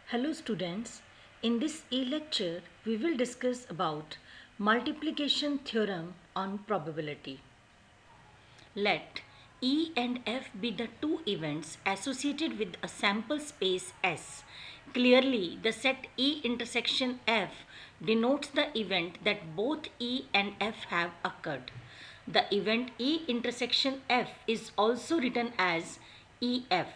Hello students, in this e-lecture we will discuss about multiplication theorem on probability. Let E and F be the two events associated with a sample space S. Clearly, the set E intersection F denotes the event that both E and F have occurred. The event E intersection F is also written as EF.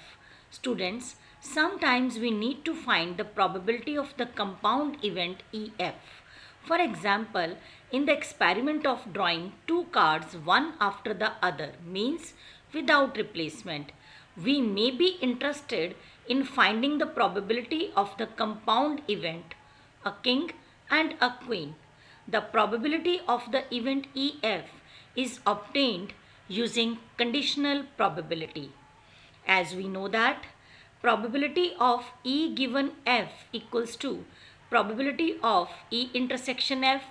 Students, sometimes we need to find the probability of the compound event EF. For example, in the experiment of drawing two cards one after the other, means without replacement, we may be interested in finding the probability of the compound event, a king and a queen. The probability of the event EF is obtained using conditional probability. As we know that probability of E given F equals to probability of E intersection F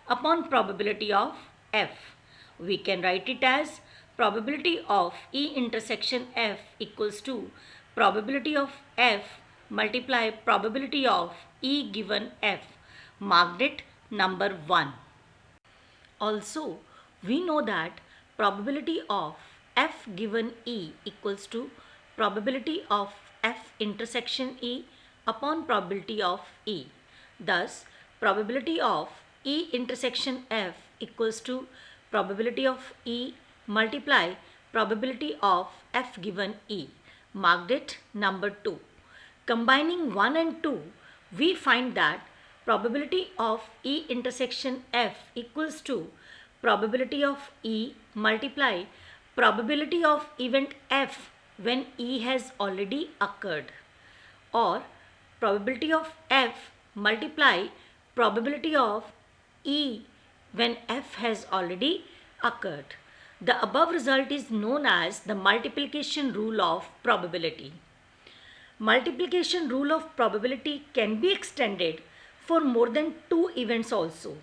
upon probability of F. We can write it as probability of E intersection F equals to probability of F multiply probability of E given F. Marked it number 1. Also, we know that probability of F given E equals to probability of F intersection E upon probability of E. Thus, probability of E intersection F equals to probability of E multiply probability of F given E. Marked it number 2. Combining 1 and 2, we find that probability of E intersection F equals to probability of E multiply probability of event F when E has already occurred, or probability of F multiply probability of E when F has already occurred. The above result is known as the multiplication rule of probability. Multiplication rule of probability can be extended for more than two events also.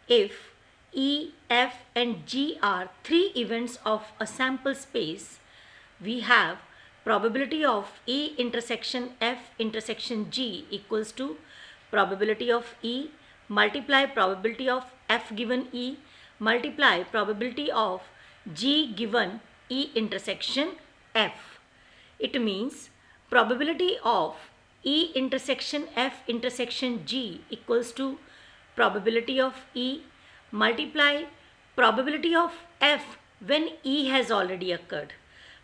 If E, F and G are three events of a sample space, we have probability of E intersection F intersection G equals to probability of E multiply probability of F given E multiply probability of G given E intersection F. It means probability of E intersection F intersection G equals to probability of E multiply probability of F when E has already occurred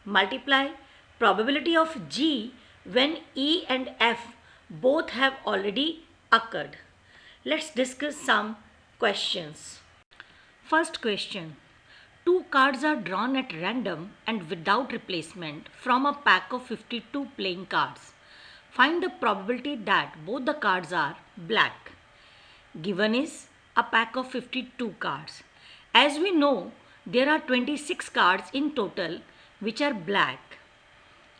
multiply probability of G when E and F both have already occurred. Let's discuss some questions. First question. Two cards are drawn at random and without replacement from a pack of 52 playing cards. Find the probability that both the cards are black. Given is a pack of 52 cards. As we know, there are 26 cards in total which are black.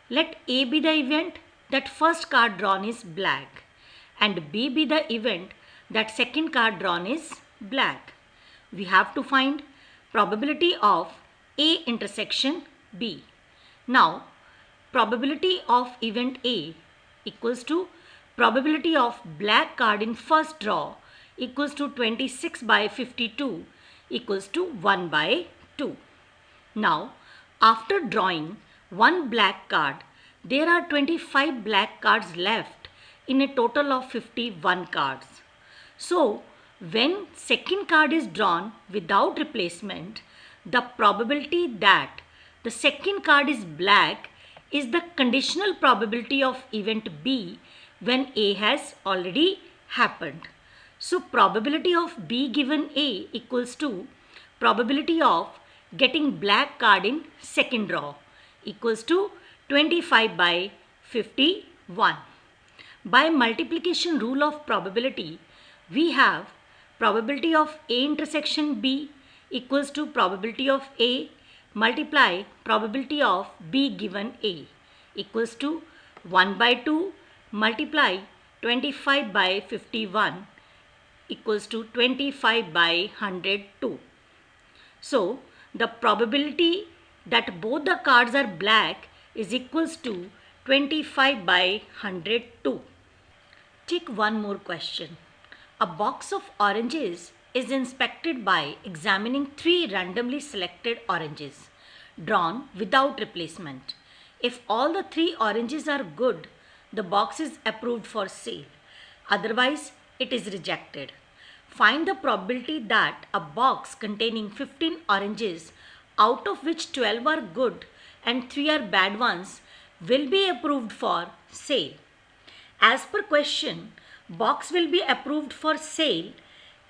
Let A be the event that first card drawn is black and B be the event that second card drawn is black. We have to find probability of A intersection B. Now, probability of event A equals to probability of black card in first draw equals to 26 by 52 equals to 1 by 2. Now, after drawing one black card, there are 25 black cards left in a total of 51 cards. So, when second card is drawn without replacement, the probability that the second card is black is the conditional probability of event B when A has already happened. So, probability of B given A equals to probability of getting black card in second draw equals to 25 by 51. By multiplication rule of probability, we have probability of A intersection B equals to probability of A multiply probability of B given A equals to 1 by 2 multiply 25 by 51 equals to 25 by 102. So, the probability that both the cards are black is equals to 25 by 102. Take one more question. A box of oranges is inspected by examining 3 randomly selected oranges drawn without replacement. If all the 3 oranges are good, the box is approved for sale. Otherwise, it is rejected. Find the probability that a box containing 15 oranges, out of which 12 are good and 3 are bad ones, will be approved for sale. As per question, box will be approved for sale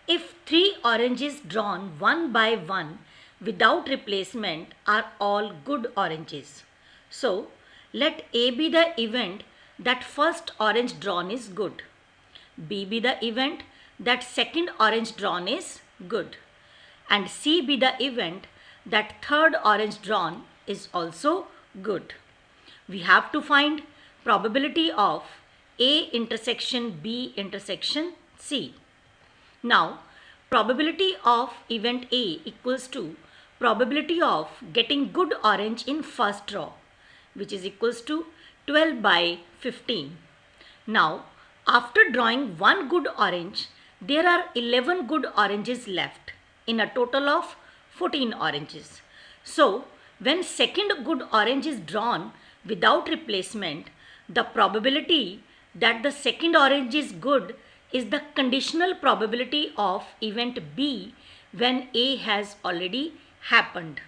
if 3 oranges drawn one by one without replacement are all good oranges. So, let A be the event that first orange drawn is good. B be the event that second orange drawn is good. And C be the event that third orange drawn is also good. We have to find probability of A intersection B intersection C. Now, probability of event A equals to probability of getting good orange in first row, which is equals to 12 by 15. Now, after drawing one good orange, there are 11 good oranges left in a total of 14 oranges. So, when second good orange is drawn without replacement, the probability that the second orange is good is the conditional probability of event B when A has already happened.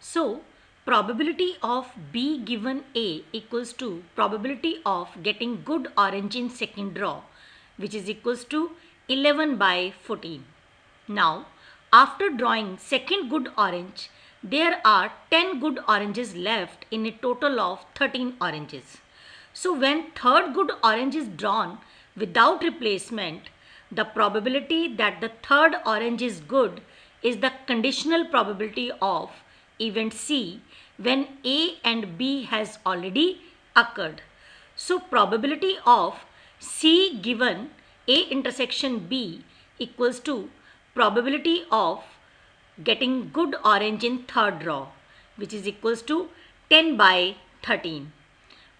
So, probability of B given A equals to probability of getting good orange in second row, which is equals to 11 by 14. Now, after drawing second good orange, there are 10 good oranges left in a total of 13 oranges. So, when third good orange is drawn without replacement, the probability that the third orange is good is the conditional probability of event C when A and B has already occurred. So, probability of C given A intersection B equals to probability of getting good orange in third row, which is equals to 10 by 13.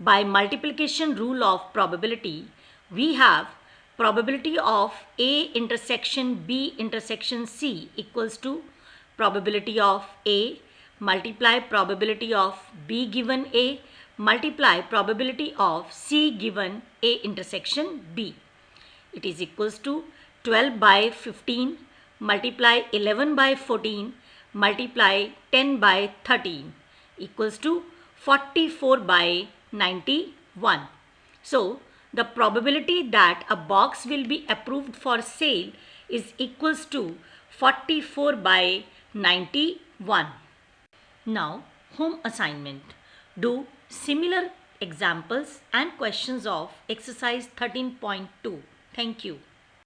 By multiplication rule of probability, we have probability of A intersection B intersection C equals to probability of A multiply probability of B given A multiply probability of C given A intersection B. It is equals to 12 by 15 multiply 11 by 14 multiply 10 by 13 equals to 44 by 91. So, the probability that a box will be approved for sale is equals to 44 by 91. Now, home assignment. Do similar examples and questions of exercise 13.2. Thank you.